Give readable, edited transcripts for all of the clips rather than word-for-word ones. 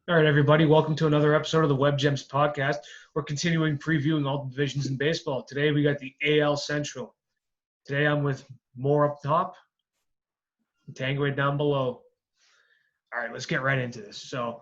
All right, everybody, welcome to another episode of the Jems podcast. We're continuing previewing all the divisions in baseball. Today we got the AL Central. Today I'm with Moore up top, and Tanguay down below. All right, let's get right into this. So,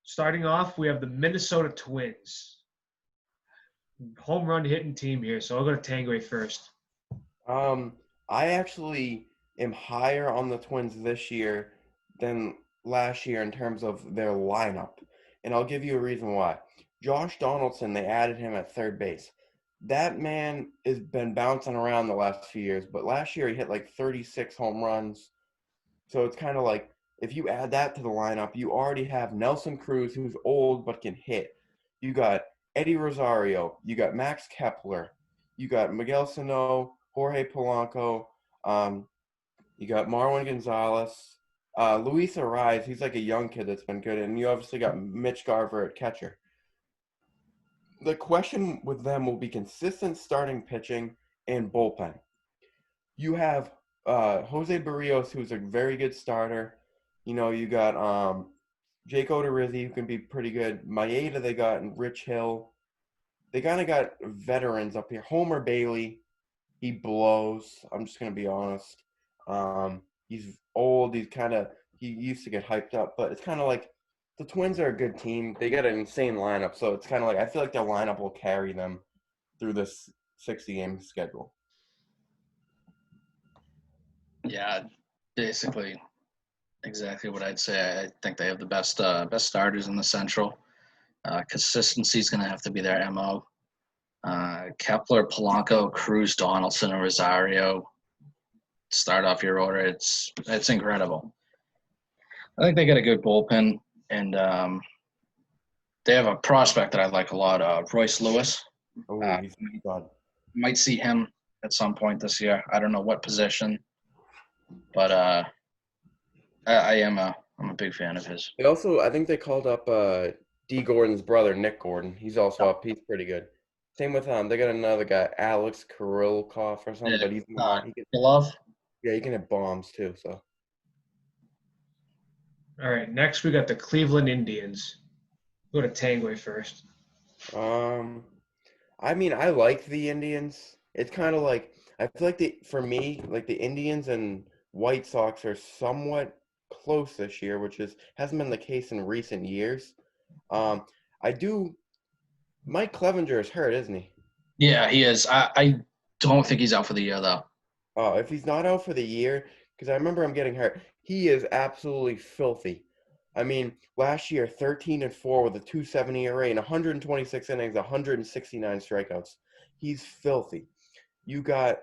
starting off, we have the Minnesota Twins. Home run hitting team here, so I'll go to Tanguay first. Um, I actually am higher on the Twins this year than last year in terms of their lineup, and I'll give you a reason why. Josh Donaldson, they added him at third base. That man has been bouncing around the last few years, but last year he hit like 36 home runs. So it's kind of like if you add that to the lineup, you already have Nelson Cruz, who's old but can hit. You got Eddie Rosario. You got Max Kepler. You got Miguel Sano, Jorge Polanco. Um, you got Marwin Gonzalez. Luis Ariz, he's like a young kid that's been good. And you obviously got Mitch Garver at catcher. The question with them will be consistent starting pitching and bullpen. You have Jose Barrios, who's a very good starter. You got Jake Odorizzi, who can be pretty good. Maeda, they got, and Rich Hill. They kind of got veterans up here. Homer Bailey, he blows. I'm just gonna be honest. He's old. He used to get hyped up, but it's kind of like the Twins are a good team. They got an insane lineup, so it's kind of like I feel like their lineup will carry them through this 60-game schedule. Yeah, basically exactly what I'd say. I think they have the best starters in the Central. Consistency is going to have to be their MO. Kepler, Polanco, Cruz, Donaldson, and Rosario start off your order. It's incredible. I think they got a good bullpen, and they have a prospect that I like a lot. Royce Lewis. Oh, he's God. Might see him at some point this year. I don't know what position, but I'm a big fan of his. I think they called up D. Gordon's brother, Nick Gordon. He's also up. He's pretty good. Same with they got another guy, Alex Kirilkov or something, but he's not. Love. Yeah, he can hit bombs too. So. All right, next we got the Cleveland Indians. Go to Tanguay first. I mean, I like the Indians. It's kind of like I feel like for me, like the Indians and White Sox are somewhat close this year, which hasn't been the case in recent years. I do. Mike Clevenger is hurt, isn't he? Yeah, he is. I don't think he's out for the year though. Oh, if he's not out for the year, because I remember him getting hurt, he is absolutely filthy. I mean, last year, 13-4 with a 2.70 ERA and 126 innings, 169 strikeouts. He's filthy. But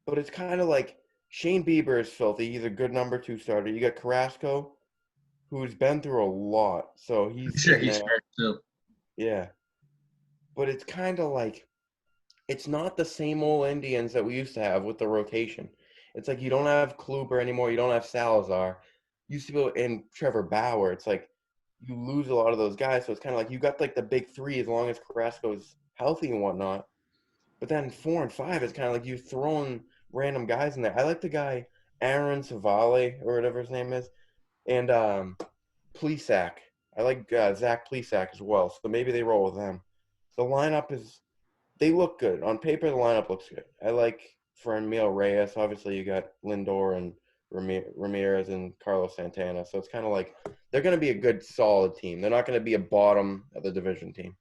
it's kind of like Shane Bieber is filthy. He's a good number 2 starter. You got Carrasco, who's been through a lot, so he's Sure, in he's there. hurt too. Yeah, but it's kind of like it's not the same old Indians that we used to have with the rotation. It's like you don't have Kluber anymore. You don't have Salazar. Used to be in Trevor Bauer. It's like you lose a lot of those guys. So it's kind of like you got like the big three as long as Carrasco's healthy and whatnot. But then 4 and 5 is kind of like you throwing random guys in there. I like the guy Aaron Savale or whatever his name is, and Plesac. I like Zach Plesac as well. So maybe they roll with them. The lineup they look good. On paper, the lineup looks good. I like Franmil Reyes. Obviously, you got Lindor and Ramirez and Carlos Santana. So it's kind of like they're going to be a good, solid team. They're not going to be a bottom of the division team.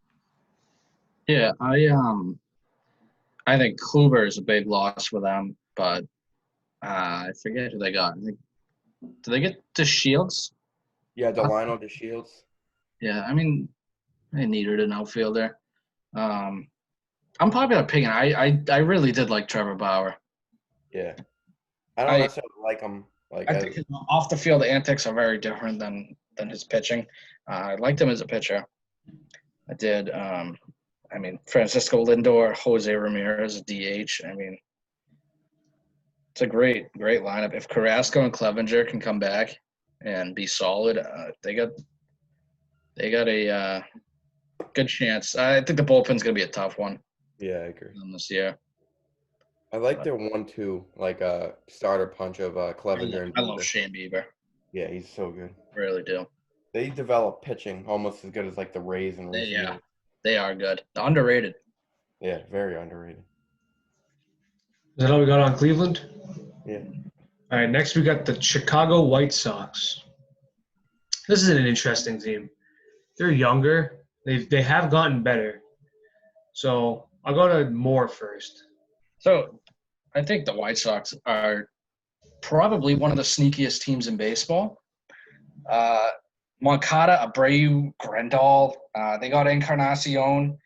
Yeah, I think Kluber is a big loss for them, but I forget who they got. Did they get the Shields? Yeah, Delino to Shields. Yeah, I mean, they needed an outfielder. Unpopular opinion. I really did like Trevor Bauer. Yeah, I don't necessarily like him. I think his off the field antics are very different than his pitching. I liked him as a pitcher. I did. I mean, Francisco Lindor, Jose Ramirez, DH. I mean, it's a great lineup. If Carrasco and Clevenger can come back and be solid, they got a good chance. I think the bullpen's going to be a tough one. Yeah, I agree. This year. I like their 1-2, like starter punch of Clevenger and Bieber. I love Shane Bieber. Yeah, he's so good. I really do. They develop pitching almost as good as like the Rays in recent Yeah, years. they are good. Underrated. Yeah, very underrated. Is that all we got on Cleveland? Yeah. All right, next we got the Chicago White Sox. This is an interesting team. They're younger. They have gotten better. So I'll go to Moore first. So I think the White Sox are probably one of the sneakiest teams in baseball. Uh, Moncada, Abreu, Grandal, they got Encarnacion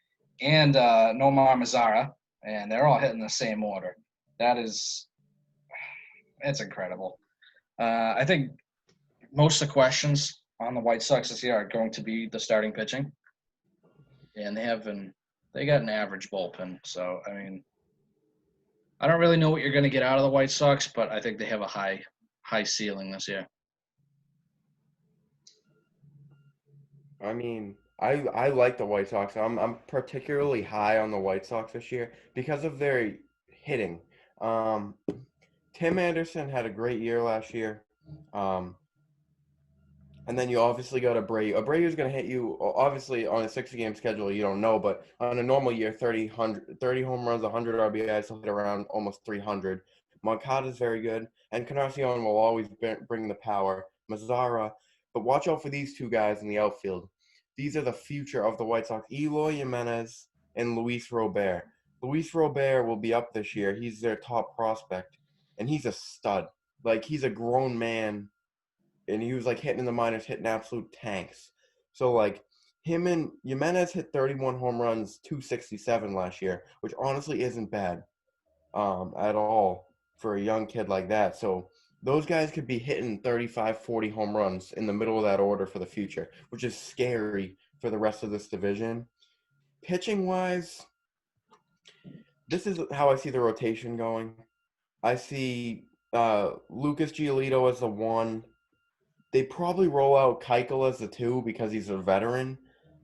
and Nomar Mazara, and they're all hitting the same order. It's incredible. I think most of the questions on the White Sox this year are going to be the starting pitching, and they got an average bullpen. So I mean, I don't really know what you're going to get out of the White Sox, but I think they have a high ceiling this year. I mean, I like the White Sox. I'm particularly high on the White Sox this year because of their hitting. Um, Tim Anderson had a great year last year. And then you obviously got Abreu. Abreu is going to hit you, obviously, on a 60-game schedule, you don't know, but on a normal year, 30 home runs, 100 RBIs, he'll hit around almost 300. Moncada is very good, and Encarnacion will always bring the power. Mazzara, but watch out for these two guys in the outfield. These are the future of the White Sox, Eloy Jimenez and Luis Robert. Luis Robert will be up this year. He's their top prospect, and he's a stud. Like, he's a grown man and he was like hitting in the minors, hitting absolute tanks. So like him and Jimenez hit 31 home runs, 267 last year, which honestly isn't bad at all for a young kid like that. So those guys could be hitting 35, 40 home runs in the middle of that order for the future, which is scary for the rest of this division. Pitching wise, this is how I see the rotation going. I see Lucas Giolito as the one. They probably roll out Keuchel as the two because he's a veteran.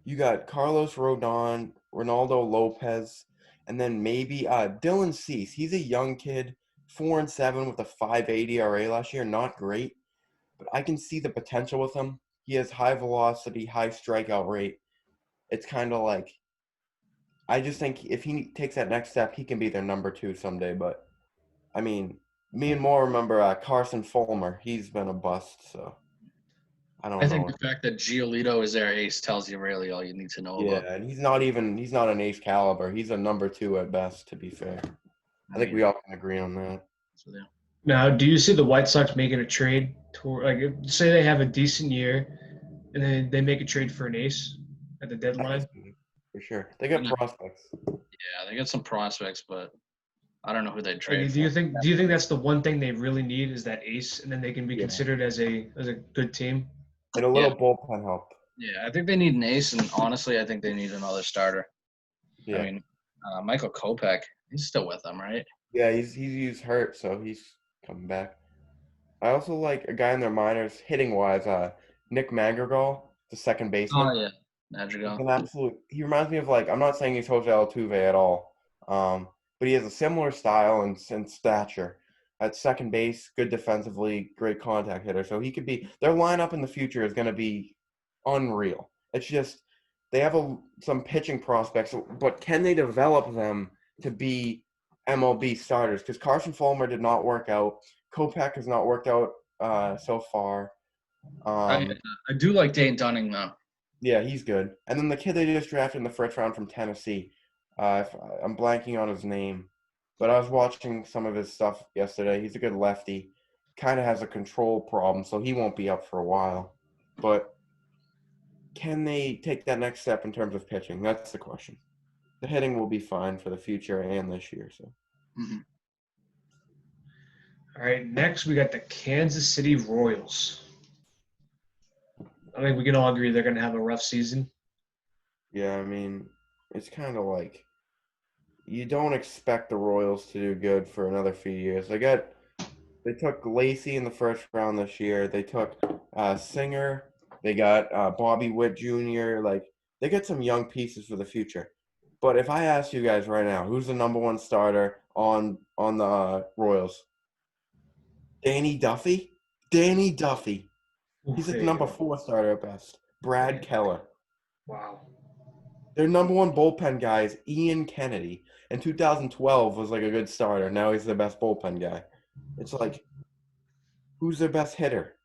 You got Carlos Rodon, Ronaldo Lopez, and then maybe Dylan Cease. He's a young kid, 4-7 with a 5.80 ERA last year. Not great, but I can see the potential with him. He has high velocity, high strikeout rate. It's kind of like I just think if he takes that next step, he can be their number two someday. But I mean, me and Moore remember Carson Fulmer. He's been a bust, so. I I don't think know. the fact that Giolito is their ace tells you really all you need to know Yeah, about. and he's not an ace caliber. He's a number two at best, to be fair. I think we Yeah. all can agree on that. So, yeah. Now, do you see the White Sox making a trade toward, like, say they have a decent year, and then they make a trade for an ace at the I can deadline? see it, for sure. They got prospects. Yeah, they got some prospects, but I don't know who they'd Like, trade do you for. think that's the one thing they really need is that ace, and then they can be Yeah. considered as a good team? And a little bullpen help. Yeah, I think they need an ace, and honestly, I think they need another starter. Yeah. I mean, Michael Kopech, he's still with them, right? Yeah, he's hurt, so he's coming back. I also like a guy in their minors, hitting wise, Nick Madrigal, the second baseman. Oh yeah, He's Madrigal. an absolute. He reminds me of like I'm not saying he's Jose Altuve at all, but he has a similar style and stature. At second base, good defensively, great contact hitter. So he could be their lineup in the future is going to be unreal. It's just they have some pitching prospects, but can they develop them to be MLB starters? Because Carson Fulmer did not work out. Kopech has not worked out so far. I do like Dane Dunning though. Yeah, he's good. And then the kid they just drafted in the first round from Tennessee, I'm blanking on his name, but I was watching some of his stuff yesterday. He's a good lefty. Kind of has a control problem, so he won't be up for a while. But can they take that next step in terms of pitching? That's the question. The hitting will be fine for the future and this year. So. Mm-hmm. All right, next we got the Kansas City Royals. I think we can all agree they're going to have a rough season. Yeah, I mean, it's kind of like you don't expect the Royals to do good for another few years. They took Lacey in the first round this year. They took Singer. They got Bobby Witt Jr. Like they get some young pieces for the future. But if I ask you guys right now, who's the number one starter on the Royals? Danny Duffy. Danny Duffy. He's like There the you number go. 4 starter at best. Brad Keller. Wow. Their number 1 bullpen guy is Ian Kennedy. In 2012 was like a good starter. Now he's the best bullpen guy. It's like, who's their best hitter?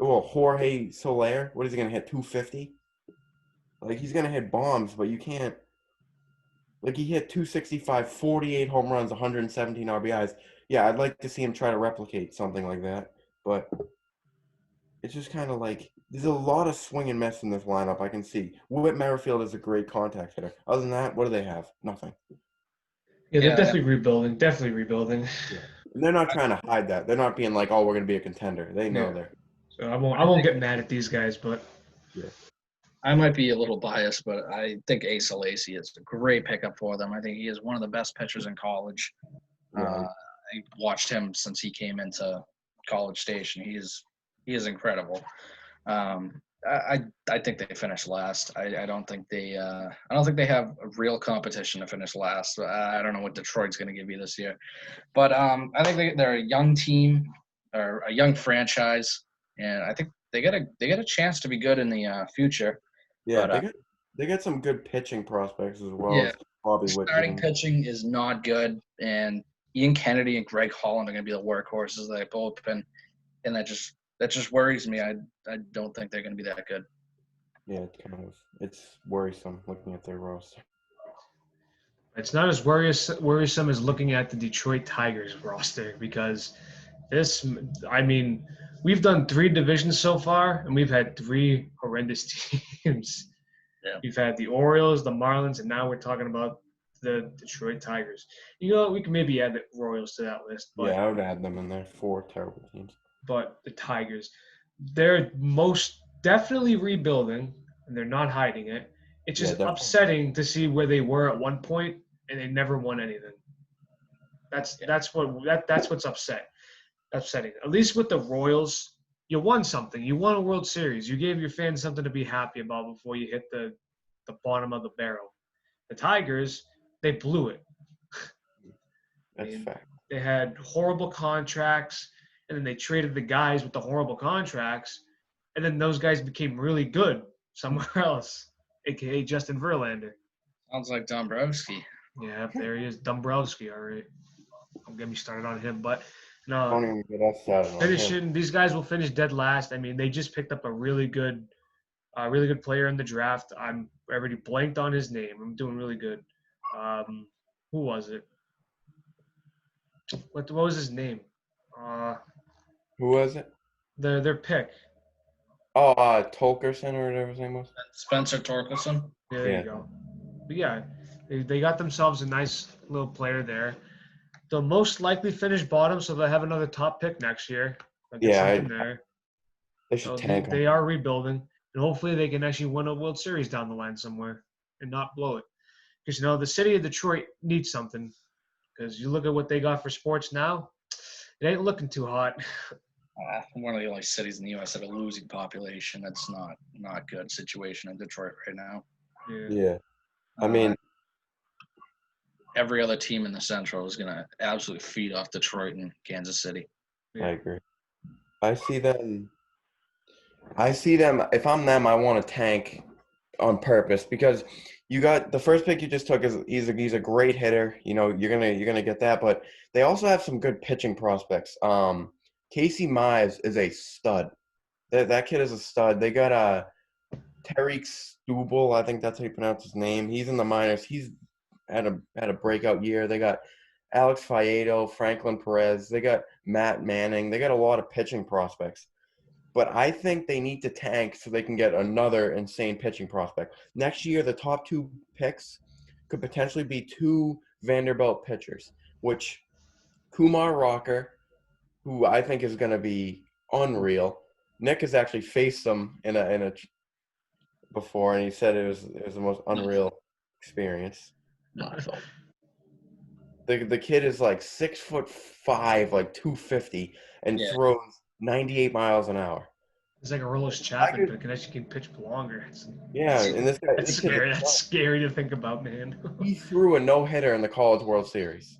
Oh, Jorge Soler. What is he gonna hit? 250? Like he's gonna hit bombs, but you can't. Like he hit 265, 48 home runs, 117 RBIs. Yeah, I'd like to see him try to replicate something like that, but it's just kind of like there's a lot of swing and miss in this lineup. I can see Whit Merrifield is a great contact hitter. Other than that, what do they have? Nothing. Yeah, they're Yeah, definitely rebuilding. Definitely rebuilding. Yeah. And they're not trying to hide that. They're not being like, "Oh, we're going to be a contender." They know Yeah. they're. So I won't get mad at these guys, but Yeah. I might be a little biased, but I think Asa Lacy is a great pickup for them. I think he is one of the best pitchers in college. Right. I watched him since he came into College Station. He is incredible. I think they finished last. I don't think they have a real competition to finish last. I don't know what Detroit's going to give you this year, but I think they're a young team or a young franchise, and I think they get a chance to be good in the future. Yeah, But they got some good pitching prospects as well yeah, as Bobby the Witt starting Jr. pitching is not good, and Ian Kennedy and Greg Holland are going to be the workhorses. They both been, and that just worries me. I don't think they're going to be that good. Yeah, it's worrisome looking at their roster. it's not as worrisome as looking at the Detroit Tigers roster because this, I mean, we've done 3 divisions so far, and we've had 3 horrendous teams. Yeah. We've had the Orioles, the Marlins, and now we're talking about the Detroit Tigers. You know, we can maybe add the Royals to that list, Yeah, I would add them in there. 4 terrible teams. but the Tigers, they're most definitely rebuilding, and they're not hiding it. It's Yeah, just definitely. upsetting to see where they were at one point, and they never won anything. That's what's upsetting. At least with the Royals, you won something. You won a World Series. You gave your fans something to be happy about before you hit the bottom of the barrel. The Tigers, they blew it. That's mean, fact. They had horrible contracts, and then they traded the guys with the horrible contracts, and then those guys became really good somewhere else, aka Justin Verlander. Sounds like Dombrowski. Yeah, there he is, Dombrowski. All right, don't get me started on him, but Don't no, even get us started on him. finishing. These guys will finish dead last. I mean, they just picked up a really good player in the draft. I already blanked on his name. I'm doing really good. Who was it? What was his name? Who was it? Their pick. Oh, Tolkerson or whatever his name was. Spencer Torkelson. Yeah, there you go. But yeah, they got themselves a nice little player there. They'll most likely finish bottom, so they'll have another top pick next year. They'll get something there. They should So tank they him. are rebuilding, and hopefully they can actually win a World Series down the line somewhere and not blow it. Because the city of Detroit needs something. Because you look at what they got for sports now, it ain't looking too hot. One of the only cities in the U.S. that have a losing population. That's not good situation in Detroit right now. Yeah. I mean, every other team in the Central is going to absolutely feed off Detroit and Kansas City. I agree. I see them. If I'm them, I want to tank on purpose because you got the first pick you just took is he's a great hitter. You're gonna get that, but they also have some good pitching prospects. Casey Mize is a stud. That kid is a stud. They got Tariq Stubble, I think that's how you pronounce his name. He's in the minors. He's had a breakout year. They got Alex Faedo, Franklin Perez. They got Matt Manning. They got a lot of pitching prospects. But I think they need to tank so they can get another insane pitching prospect. Next year, the top 2 picks could potentially be 2 Vanderbilt pitchers, which Kumar Rocker, who I think is going to be unreal. Nick has actually faced them in a before, and he said it was the most unreal experience. Not at all. The kid is like 6'5", like 250, and throws 98 miles an hour. It's like a Aroldis Chapman, but it can pitch longer. And this guy, that's scary. That's scary to think about, man. He threw a no-hitter in the College World Series.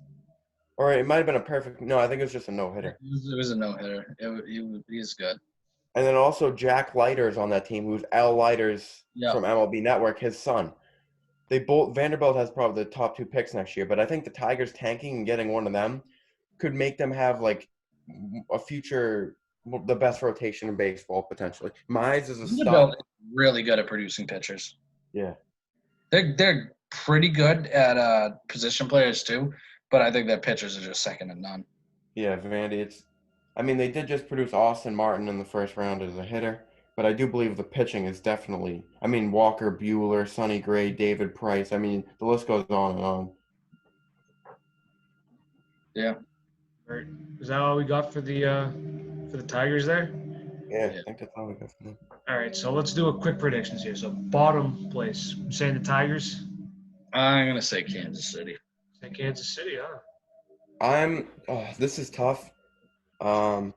Or it might have been a perfect – no, I think it was just a no-hitter. It was a no-hitter. He's good. And then also Jack Leiter's on that team, who's Al Leiter's Yeah. from MLB Network, his son. Vanderbilt has probably the top 2 picks next year, but I think the Tigers tanking and getting one of them could make them have like a future, the best rotation in baseball potentially. Mize is a Vanderbilt stud. is really good at producing pitchers. Yeah. They're pretty good at position players too, but I think their pitchers are just second to none. Yeah, Vandy. They did just produce Austin Martin in the first round as a hitter, but I do believe the pitching is definitely. Walker Buehler, Sonny Gray, David Price. The list goes on and on. Yeah. All right. Is that all we got for the Tigers there? Yeah, Yeah. I think that's all we got for them. All right, so let's do a quick predictions here. So bottom place, I'm saying the Tigers. I'm gonna say Kansas City. Say Kansas City, huh? This is tough. I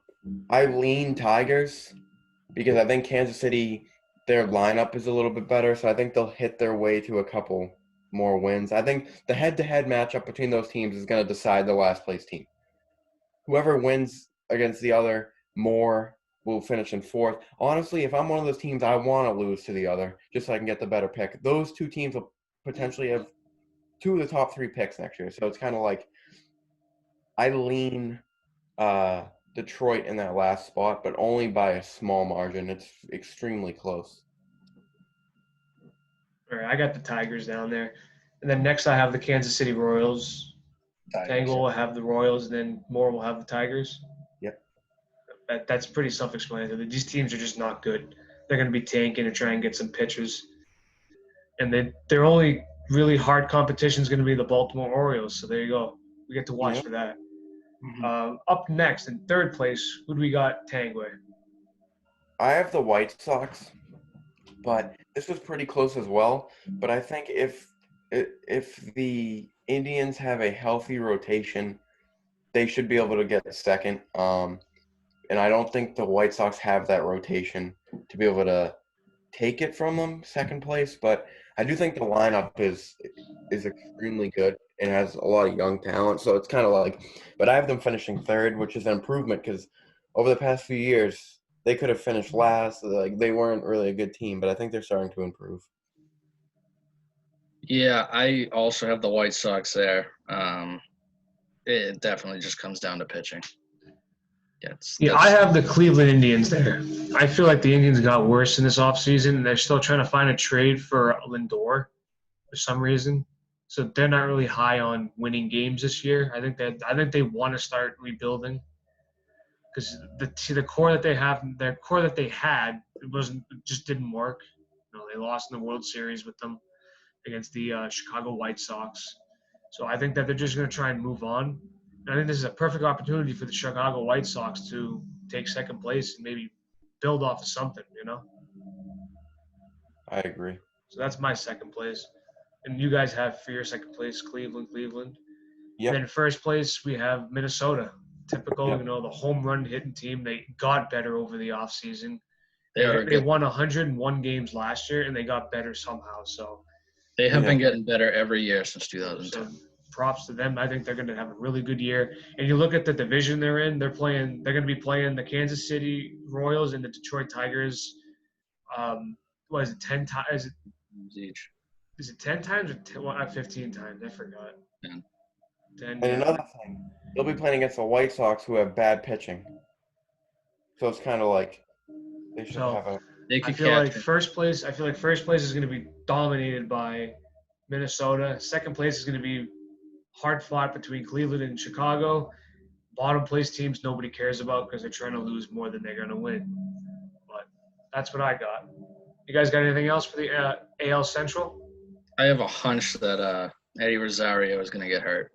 lean Tigers because I think Kansas City, their lineup is a little bit better, so I think they'll hit their way to a couple more wins. I think the head-to-head matchup between those teams is going to decide the last place team. Whoever wins against the other more will finish in 4th. Honestly, if I'm one of those teams, I want to lose to the other just so I can get the better pick. Those 2 teams will potentially have 2 of the top 3 picks next year, so it's kind of like I lean Detroit in that last spot, but only by a small margin. It's extremely close. All right, I got the Tigers down there, and then next I have the Kansas City Royals. Tangle will have the Royals, and then Moore will have the Tigers. Yep. That's pretty self-explanatory. These teams are just not good. They're going to be tanking to try and get some pitchers, and their only really hard competition is going to be the Baltimore Orioles. So there you go. We get to watch for that. Mm-hmm. Up next in 3rd place, who do we got? Tangway. I have the White Sox, but this was pretty close as well. But I think if the Indians have a healthy rotation, they should be able to get second. And I don't think the White Sox have that rotation to be able to take it from them, second place. But I do think the lineup is extremely good and has a lot of young talent. So it's kind of like, but I have them finishing 3rd, which is an improvement because over the past few years, they could have finished last. Like they weren't really a good team, but I think they're starting to improve. Yeah, I also have the White Sox there. It definitely just comes down to pitching. Yeah, I have the Cleveland Indians there. I feel like the Indians got worse in this offseason, and they're still trying to find a trade for Lindor for some reason. So they're not really high on winning games this year. I think they want to start rebuilding because the core that they have, their core that they had, it just didn't work. They lost in the World Series with them against the Chicago White Sox. So I think that they're just going to try and move on. And I think this is a perfect opportunity for the Chicago White Sox to take second place and maybe build off of something, I agree. So that's my second place. And you guys have for your second place Cleveland. Yep. And then first place we have Minnesota. Typical, Yep. the home run hitting team. They got better over the offseason. They won 101 games last year, and they got better somehow. So they have been getting better every year since 2010. So props to them. I think they're going to have a really good year. And you look at the division they're in. They're going to be playing the Kansas City Royals and the Detroit Tigers. What is it? 10 times? Each. Is it 10 times or 15 times? I forgot. 10. 10. And another thing, they'll be playing against the White Sox, who have bad pitching. So it's kind of like they should have a. I feel like first place is going to be dominated by Minnesota. Second place is going to be hard fought between Cleveland and Chicago. Bottom place teams nobody cares about because they're trying to lose more than they're going to win. But that's what I got. You guys got anything else for the AL Central? I have a hunch that Eddie Rosario is going to get hurt.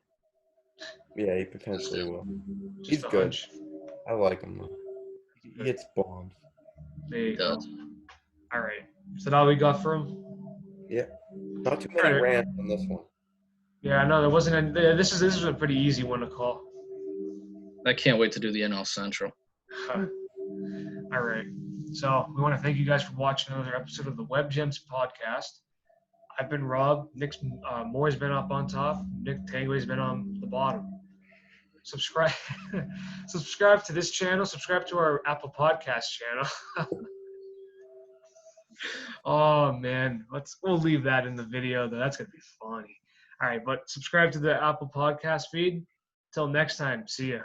Yeah, he potentially will. He's good. Hunch. I like him though. He hits bombs. There you go. All right. Is that all we got for him? Yeah. Not too many rants on this one. Yeah, no, there wasn't any. This is a pretty easy one to call. I can't wait to do the NL Central. All right. So we want to thank you guys for watching another episode of the Web Gems podcast. I've been Rob. Nick Moore's been up on top. Nick Tangway's been on the bottom. subscribe subscribe to this channel, subscribe to our Apple Podcast channel. Oh man, we'll leave that in the video though. That's gonna be funny. All right, but subscribe to the Apple Podcast feed. Till next time, see ya.